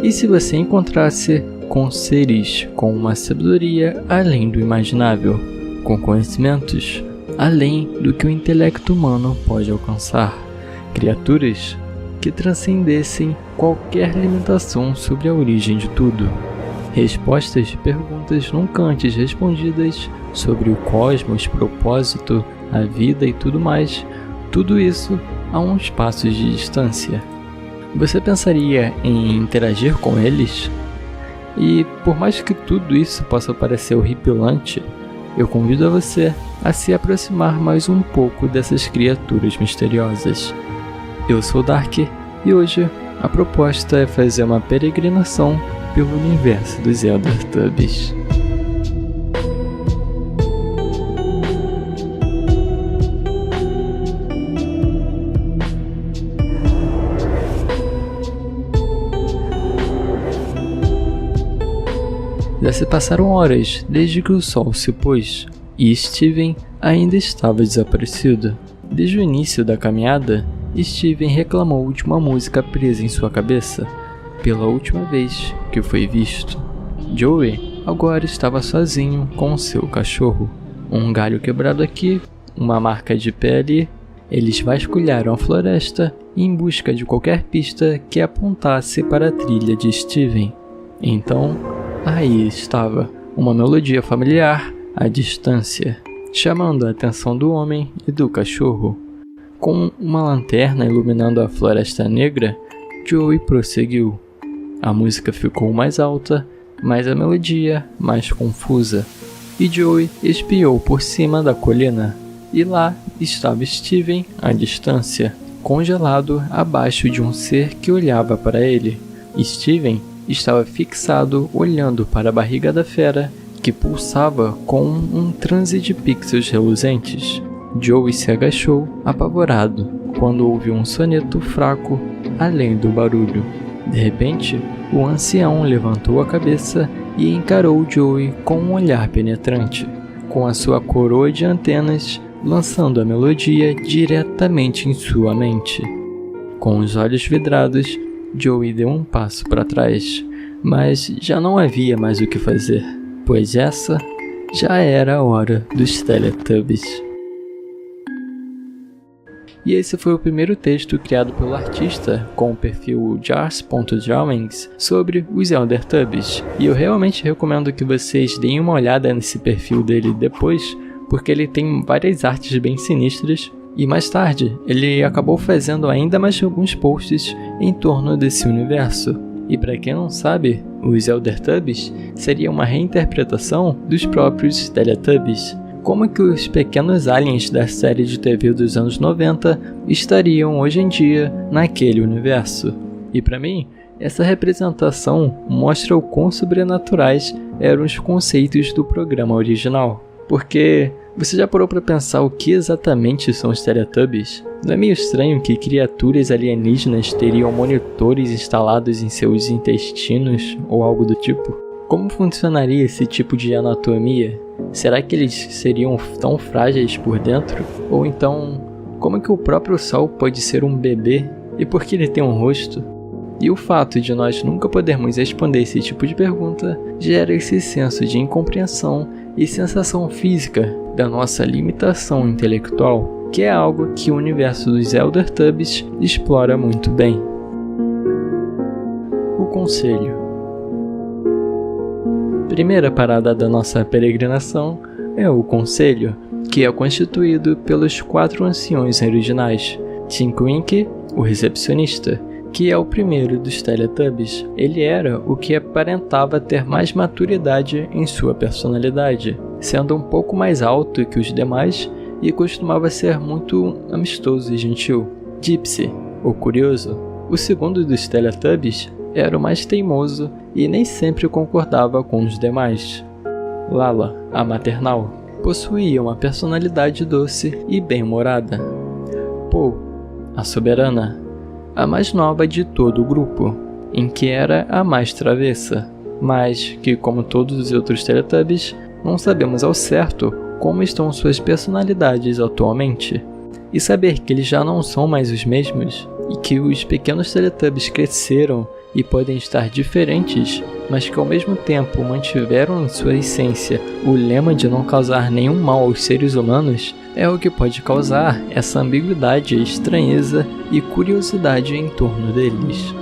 E se você encontrasse com seres com uma sabedoria além do imaginável, com conhecimentos além do que o intelecto humano pode alcançar, criaturas que transcendessem qualquer limitação sobre a origem de tudo, respostas de perguntas nunca antes respondidas sobre o cosmos, propósito, a vida e tudo mais, tudo isso a uns passos de distância. Você pensaria em interagir com eles? E por mais que tudo isso possa parecer horripilante, eu convido a você a se aproximar mais um pouco dessas criaturas misteriosas. Eu sou Dark e hoje a proposta é fazer uma peregrinação pelo universo dos Elder Tubbies. Já se passaram horas desde que o sol se pôs e Steven ainda estava desaparecido. Desde o início da caminhada, Steven reclamou de uma música presa em sua cabeça pela última vez que foi visto. Joey agora estava sozinho com seu cachorro. Um galho quebrado aqui, uma marca de pé ali. Eles vasculharam a floresta em busca de qualquer pista que apontasse para a trilha de Steven. Então, aí estava, uma melodia familiar à distância, chamando a atenção do homem e do cachorro. Com uma lanterna iluminando a floresta negra, Joey prosseguiu. A música ficou mais alta, mas a melodia mais confusa. E Joey espiou por cima da colina, e lá estava Steven à distância, congelado abaixo de um ser que olhava para ele. Steven estava fixado olhando para a barriga da fera, que pulsava com um transe de pixels reluzentes. Joey se agachou, apavorado, quando ouviu um soneto fraco além do barulho. De repente, o ancião levantou a cabeça e encarou Joey com um olhar penetrante, com a sua coroa de antenas lançando a melodia diretamente em sua mente. Com os olhos vidrados, Joey deu um passo para trás, mas já não havia mais o que fazer, pois essa já era a hora dos Teletubbies. E esse foi o primeiro texto criado pelo artista com o perfil jars.drawings sobre os Elder Tubbies, e eu realmente recomendo que vocês deem uma olhada nesse perfil dele depois, porque ele tem várias artes bem sinistras. E mais tarde, ele acabou fazendo ainda mais alguns posts em torno desse universo. E para quem não sabe, os Elder Tubbies seria uma reinterpretação dos próprios Teletubbies. Como que os pequenos aliens da série de TV dos anos 90 estariam hoje em dia naquele universo? E para mim, essa representação mostra o quão sobrenaturais eram os conceitos do programa original. Porque você já parou para pensar o que exatamente são os Teletubbies? Não é meio estranho que criaturas alienígenas teriam monitores instalados em seus intestinos ou algo do tipo? Como funcionaria esse tipo de anatomia? Será que eles seriam tão frágeis por dentro? Ou então, como é que o próprio Sol pode ser um bebê? E por que ele tem um rosto? E o fato de nós nunca podermos responder esse tipo de pergunta gera esse senso de incompreensão e sensação física da nossa limitação intelectual, que é algo que o universo dos Elder Tubbies explora muito bem. O Conselho. Primeira parada da nossa peregrinação é o Conselho, que é constituído pelos 4 anciões originais. Tink Wink, o recepcionista, que é o primeiro dos Teletubbies. Ele era o que aparentava ter mais maturidade em sua personalidade, sendo um pouco mais alto que os demais e costumava ser muito amistoso e gentil. Gypsy, o curioso, o segundo dos Teletubbies, era o mais teimoso e nem sempre concordava com os demais. Lala, a maternal, possuía uma personalidade doce e bem-humorada. Pooh, a soberana, a mais nova de todo o grupo, em que era a mais travessa, mas que, como todos os outros Teletubbies, não sabemos ao certo como estão suas personalidades atualmente. E saber que eles já não são mais os mesmos e que os pequenos Teletubbies cresceram e podem estar diferentes, mas que ao mesmo tempo mantiveram em sua essência o lema de não causar nenhum mal aos seres humanos, é o que pode causar essa ambiguidade, estranheza e curiosidade em torno deles.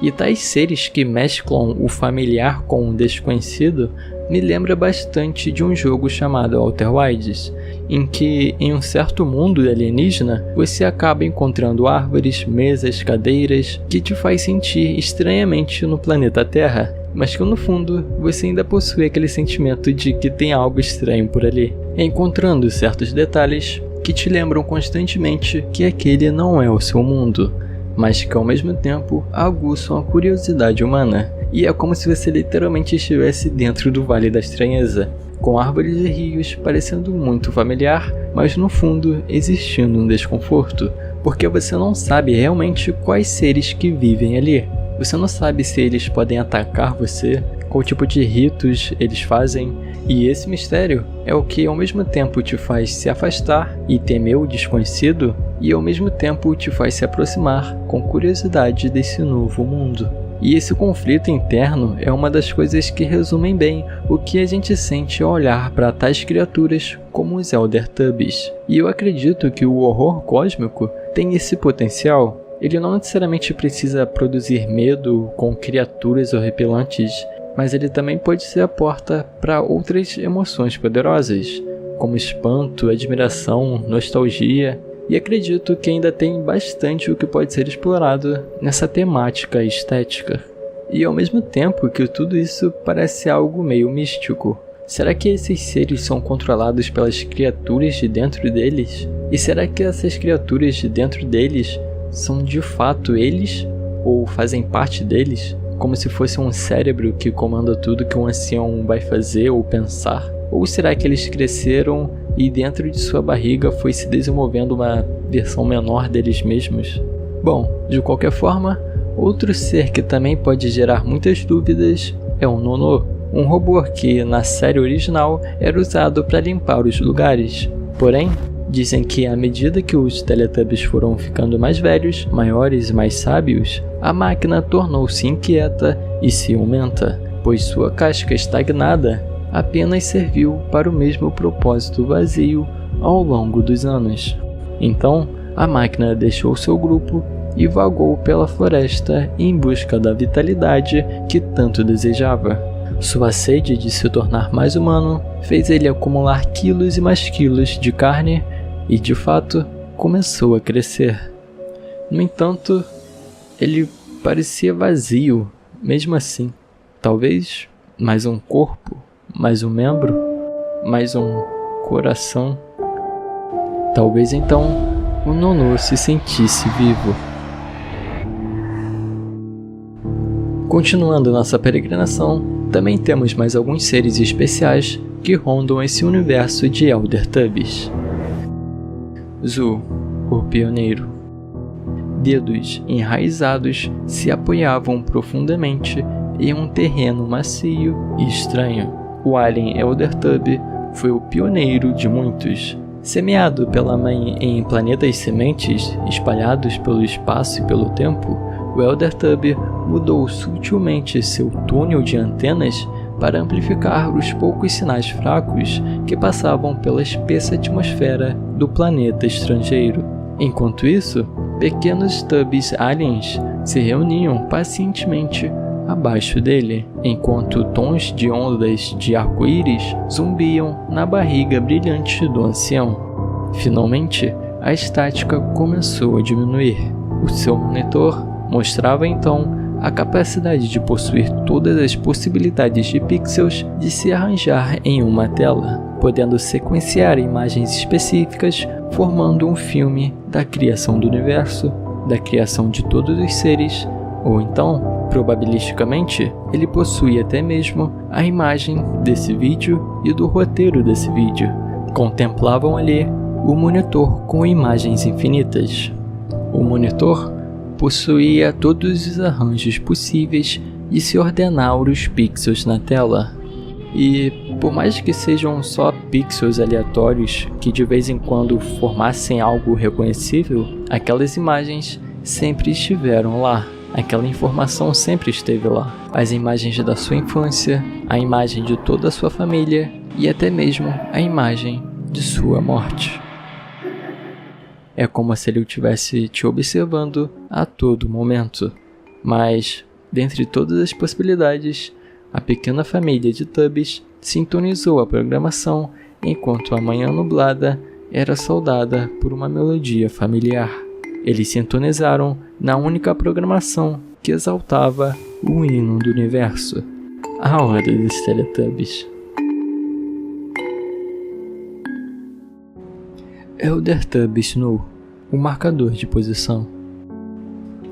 E tais seres que mesclam o familiar com o desconhecido me lembra bastante de um jogo chamado Outer Wilds, em que, em um certo mundo alienígena, você acaba encontrando árvores, mesas, cadeiras, que te faz sentir estranhamente no planeta Terra, mas que no fundo você ainda possui aquele sentimento de que tem algo estranho por ali, encontrando certos detalhes que te lembram constantemente que aquele não é o seu mundo, mas que ao mesmo tempo aguçam a curiosidade humana. E é como se você literalmente estivesse dentro do Vale da Estranheza, com árvores e rios parecendo muito familiar, mas no fundo existindo um desconforto, porque você não sabe realmente quais seres que vivem ali. Você não sabe se eles podem atacar você, qual tipo de ritos eles fazem, e esse mistério é o que ao mesmo tempo te faz se afastar e temer o desconhecido, e ao mesmo tempo te faz se aproximar com curiosidade desse novo mundo. E esse conflito interno é uma das coisas que resumem bem o que a gente sente ao olhar para tais criaturas como os Eldertubbies. E eu acredito que o horror cósmico tem esse potencial. Ele não necessariamente precisa produzir medo com criaturas horripilantes, mas ele também pode ser a porta para outras emoções poderosas, como espanto, admiração, nostalgia. E acredito que ainda tem bastante o que pode ser explorado nessa temática estética. E ao mesmo tempo que tudo isso parece algo meio místico. Será que esses seres são controlados pelas criaturas de dentro deles? E será que essas criaturas de dentro deles são de fato eles? Ou fazem parte deles? Como se fosse um cérebro que comanda tudo que um ancião vai fazer ou pensar? Ou será que eles cresceram e dentro de sua barriga foi se desenvolvendo uma versão menor deles mesmos? Bom, de qualquer forma, outro ser que também pode gerar muitas dúvidas é o Nonô, um robô que na série original era usado para limpar os lugares. Porém, dizem que à medida que os Teletubbies foram ficando mais velhos, maiores e mais sábios, a máquina tornou-se inquieta e ciumenta, pois sua casca estagnada apenas serviu para o mesmo propósito vazio ao longo dos anos. Então, a máquina deixou seu grupo e vagou pela floresta em busca da vitalidade que tanto desejava. Sua sede de se tornar mais humano fez ele acumular quilos e mais quilos de carne e, de fato, começou a crescer. No entanto, ele parecia vazio, mesmo assim. Talvez mais um corpo, mais um membro, mais um coração. Talvez então o Nonô se sentisse vivo. Continuando nossa peregrinação, também temos mais alguns seres especiais que rondam esse universo de Eldertubbies. Zu, o pioneiro. Dedos enraizados se apoiavam profundamente em um terreno macio e estranho. O alien Eldertub foi o pioneiro de muitos. Semeado pela mãe em planetas sementes espalhados pelo espaço e pelo tempo, o Eldertub mudou sutilmente seu túnel de antenas para amplificar os poucos sinais fracos que passavam pela espessa atmosfera do planeta estrangeiro. Enquanto isso, pequenos tubs aliens se reuniam pacientemente abaixo dele, enquanto tons de ondas de arco-íris zumbiam na barriga brilhante do ancião. Finalmente, a estática começou a diminuir. O seu monitor mostrava então a capacidade de possuir todas as possibilidades de pixels de se arranjar em uma tela, podendo sequenciar imagens específicas, formando um filme da criação do universo, da criação de todos os seres, ou então, probabilisticamente, ele possui até mesmo a imagem desse vídeo e do roteiro desse vídeo. Contemplavam ali o monitor com imagens infinitas. O monitor possuía todos os arranjos possíveis de se ordenar os pixels na tela. E, Por mais que sejam só pixels aleatórios que de vez em quando formassem algo reconhecível, aquelas imagens sempre estiveram lá. Aquela informação sempre esteve lá. As imagens da sua infância, a imagem de toda a sua família e até mesmo a imagem de sua morte. É como se ele estivesse te observando a todo momento. Mas, dentre todas as possibilidades, a pequena família de Tubbs sintonizou a programação enquanto a manhã nublada era saudada por uma melodia familiar. Eles sintonizaram na única programação que exaltava o hino do universo, a hora dos Teletubbies. Elder Tubby Snow, o marcador de posição.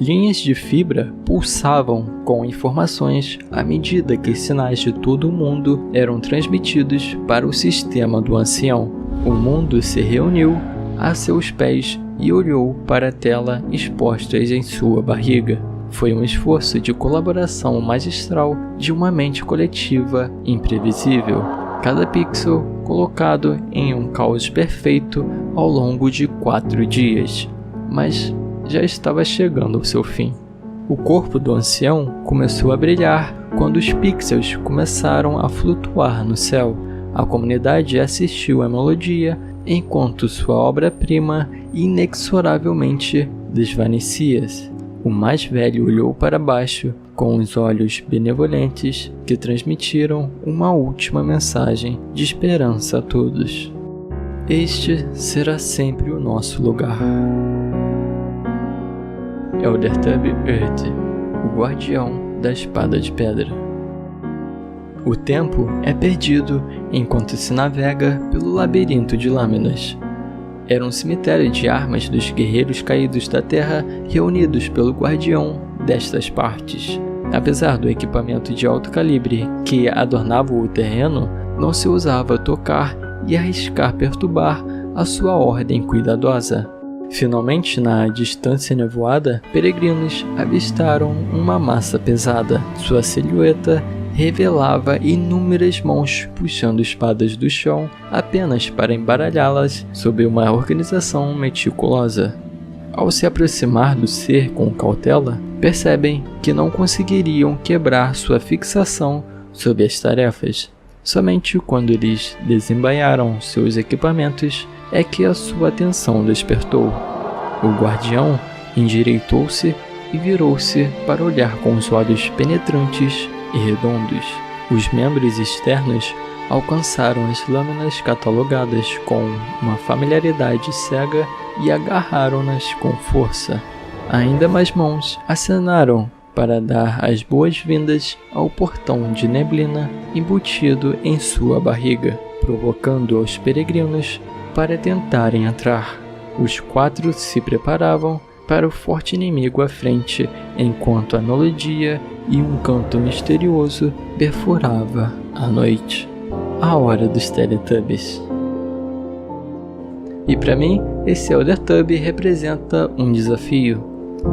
Linhas de fibra pulsavam com informações à medida que sinais de todo o mundo eram transmitidos para o sistema do ancião. O mundo se reuniu a seus pés e olhou para a tela expostas em sua barriga. Foi um esforço de colaboração magistral de uma mente coletiva imprevisível. Cada pixel colocado em um caos perfeito ao longo de 4 dias. Mas já estava chegando ao seu fim. O corpo do ancião começou a brilhar quando os pixels começaram a flutuar no céu. A comunidade assistiu à melodia enquanto sua obra-prima inexoravelmente desvanecia-se. O mais velho olhou para baixo com os olhos benevolentes que transmitiram uma última mensagem de esperança a todos. Este será sempre o nosso lugar. Elder Tubby Earth, o guardião da espada de pedra. O tempo é perdido enquanto se navega pelo labirinto de lâminas. Era um cemitério de armas dos guerreiros caídos da terra reunidos pelo guardião destas partes. Apesar do equipamento de alto calibre que adornava o terreno, não se ousava tocar e arriscar perturbar a sua ordem cuidadosa. Finalmente, na distância nevoada, peregrinos avistaram uma massa pesada. Sua silhueta revelava inúmeras mãos puxando espadas do chão apenas para embaralhá-las sob uma organização meticulosa. Ao se aproximar do ser com cautela, percebem que não conseguiriam quebrar sua fixação sobre as tarefas. Somente quando eles desembainharam seus equipamentos é que a sua atenção despertou. O guardião endireitou-se e virou-se para olhar com os olhos penetrantes e redondos. Os membros externos alcançaram as lâminas catalogadas com uma familiaridade cega e agarraram-nas com força. Ainda mais mãos acenaram para dar as boas-vindas ao portão de neblina embutido em sua barriga, provocando os peregrinos para tentarem entrar. Os 4 se preparavam para o forte inimigo à frente, enquanto a melodia e um canto misterioso perfurava a noite. A hora dos Teletubbies. E para mim, esse Elder Tubby representa um desafio.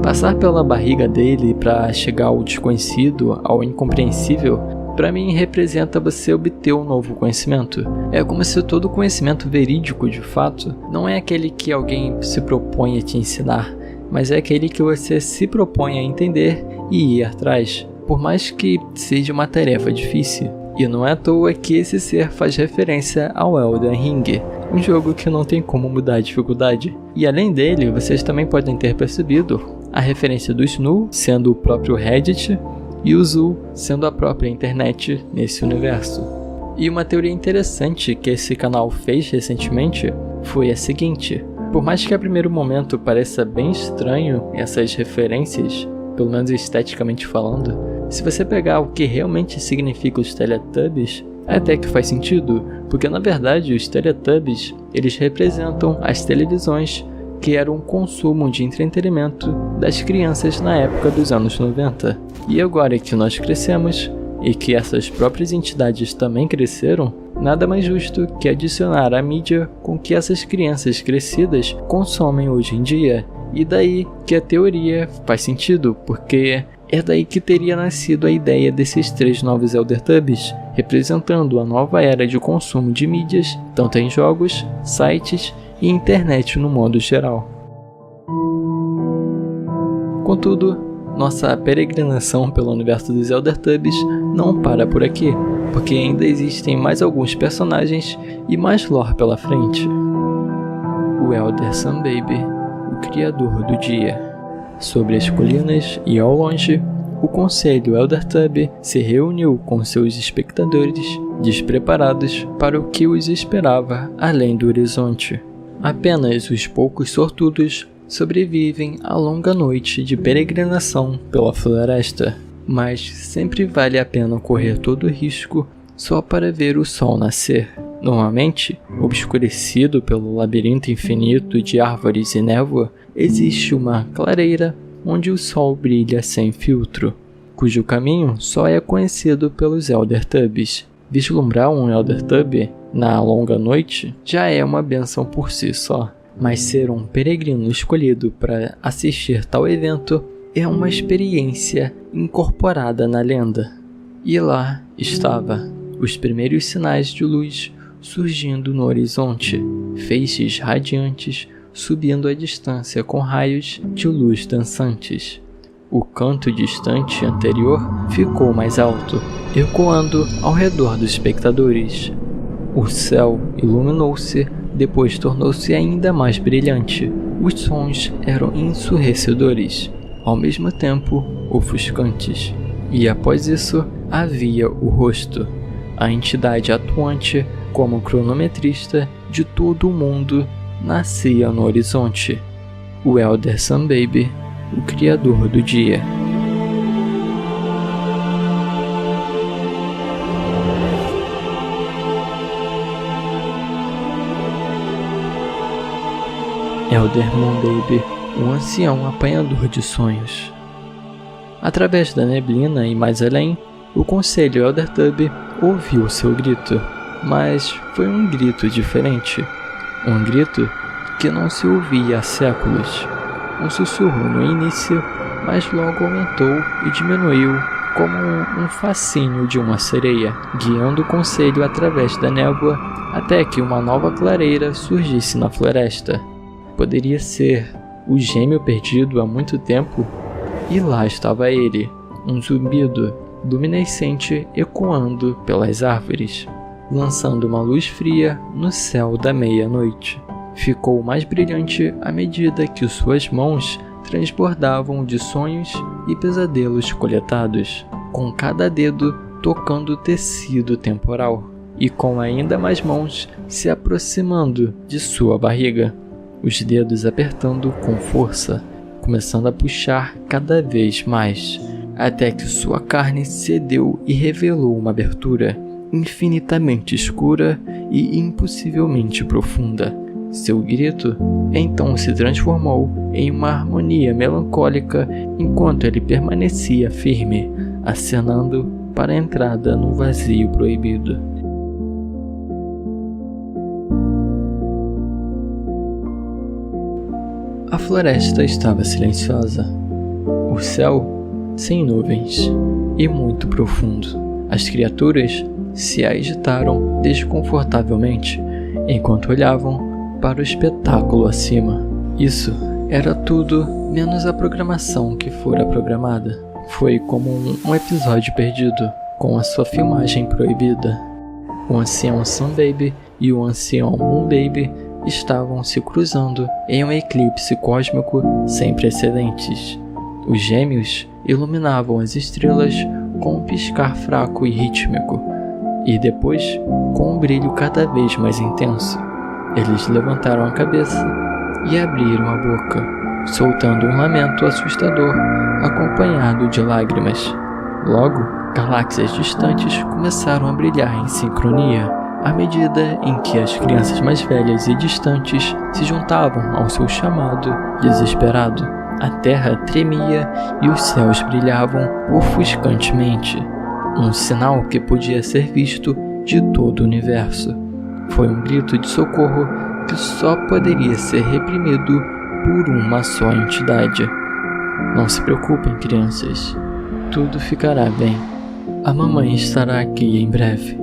Passar pela barriga dele para chegar ao desconhecido, ao incompreensível, para mim representa você obter um novo conhecimento. É como se todo conhecimento verídico de fato não é aquele que alguém se propõe a te ensinar, mas é aquele que você se propõe a entender e ir atrás, por mais que seja uma tarefa difícil. E não é à toa que esse ser faz referência ao Elden Ring, um jogo que não tem como mudar a dificuldade. E além dele, vocês também podem ter percebido a referência do Snu sendo o próprio Reddit e o Zul sendo a própria internet nesse universo. E uma teoria interessante que esse canal fez recentemente foi a seguinte: por mais que a primeiro momento pareça bem estranho essas referências, pelo menos esteticamente falando, se você pegar o que realmente significa os Teletubbies, até que faz sentido, porque na verdade os Teletubbies, eles representam as televisões que eram um consumo de entretenimento das crianças na época dos anos 90. E agora que nós crescemos, e que essas próprias entidades também cresceram, nada mais justo que adicionar a mídia com que essas crianças crescidas consomem hoje em dia. E daí que a teoria faz sentido, porque É daí que teria nascido a ideia desses 3 novos Elder Tubbies, representando a nova era de consumo de mídias, tanto em jogos, sites e internet no modo geral. Contudo, nossa peregrinação pelo universo dos Elder Tubbies não para por aqui, porque ainda existem mais alguns personagens e mais lore pela frente. O Elder Sunbaby, o criador do dia. Sobre as colinas e ao longe, o Conselho Elder Tubby se reuniu com seus espectadores, despreparados para o que os esperava além do horizonte. Apenas os poucos sortudos sobrevivem à longa noite de peregrinação pela floresta, mas sempre vale a pena correr todo o risco só para ver o sol nascer. Normalmente, obscurecido pelo labirinto infinito de árvores e névoa, existe uma clareira onde o sol brilha sem filtro, cujo caminho só é conhecido pelos Elder Tubbies. Vislumbrar um Elder Tubby na longa noite já é uma bênção por si só, mas ser um peregrino escolhido para assistir tal evento é uma experiência incorporada na lenda. E lá estava, os primeiros sinais de luz surgindo no horizonte, feixes radiantes subindo à distância com raios de luz dançantes. O canto distante anterior ficou mais alto, ecoando ao redor dos espectadores. O céu iluminou-se, depois tornou-se ainda mais brilhante. Os sons eram ensurdecedores, ao mesmo tempo ofuscantes. E após isso, havia o rosto, a entidade atuante como cronometrista de todo o mundo, nascia no horizonte. O Elder Sunbaby, o criador do dia. Elder Moonbaby, um ancião apanhador de sonhos. Através da neblina e mais além, o Conselho Elder Tubby ouviu seu grito, mas foi um grito diferente. Um grito que não se ouvia há séculos. Um sussurro no início, mas logo aumentou e diminuiu como um fascínio de uma sereia, guiando o conselho através da névoa até que uma nova clareira surgisse na floresta. Poderia ser o gêmeo perdido há muito tempo? E lá estava ele, um zumbido luminescente ecoando pelas árvores, lançando uma luz fria no céu da meia-noite. Ficou mais brilhante à medida que suas mãos transbordavam de sonhos e pesadelos coletados, com cada dedo tocando o tecido temporal, e com ainda mais mãos se aproximando de sua barriga, os dedos apertando com força, começando a puxar cada vez mais, até que sua carne cedeu e revelou uma abertura infinitamente escura e impossivelmente profunda. Seu grito então se transformou em uma harmonia melancólica enquanto ele permanecia firme, acenando para a entrada no vazio proibido. A floresta estava silenciosa, o céu sem nuvens e muito profundo. As criaturas se agitaram desconfortavelmente enquanto olhavam para o espetáculo acima. Isso era tudo menos a programação que fora programada. Foi como um episódio perdido, com a sua filmagem proibida. O ancião Sunbaby e o ancião Moonbaby estavam se cruzando em um eclipse cósmico sem precedentes. Os gêmeos iluminavam as estrelas com um piscar fraco e rítmico, e depois com um brilho cada vez mais intenso. Eles levantaram a cabeça e abriram a boca, soltando um lamento assustador acompanhado de lágrimas. Logo, galáxias distantes começaram a brilhar em sincronia, à medida em que as crianças mais velhas e distantes se juntavam ao seu chamado desesperado. A terra tremia e os céus brilhavam ofuscantemente, um sinal que podia ser visto de todo o universo. Foi um grito de socorro que só poderia ser reprimido por uma só entidade. Não se preocupem, crianças. Tudo ficará bem. A mamãe estará aqui em breve.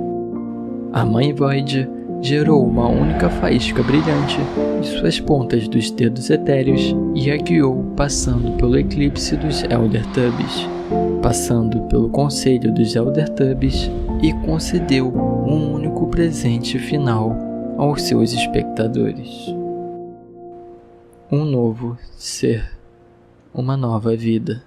A mãe Void gerou uma única faísca brilhante de suas pontas dos dedos etéreos e a guiou passando pelo eclipse dos Eldertubbies, passando pelo conselho dos Eldertubbies e concedeu um único presente final aos seus espectadores. Um novo ser, uma nova vida.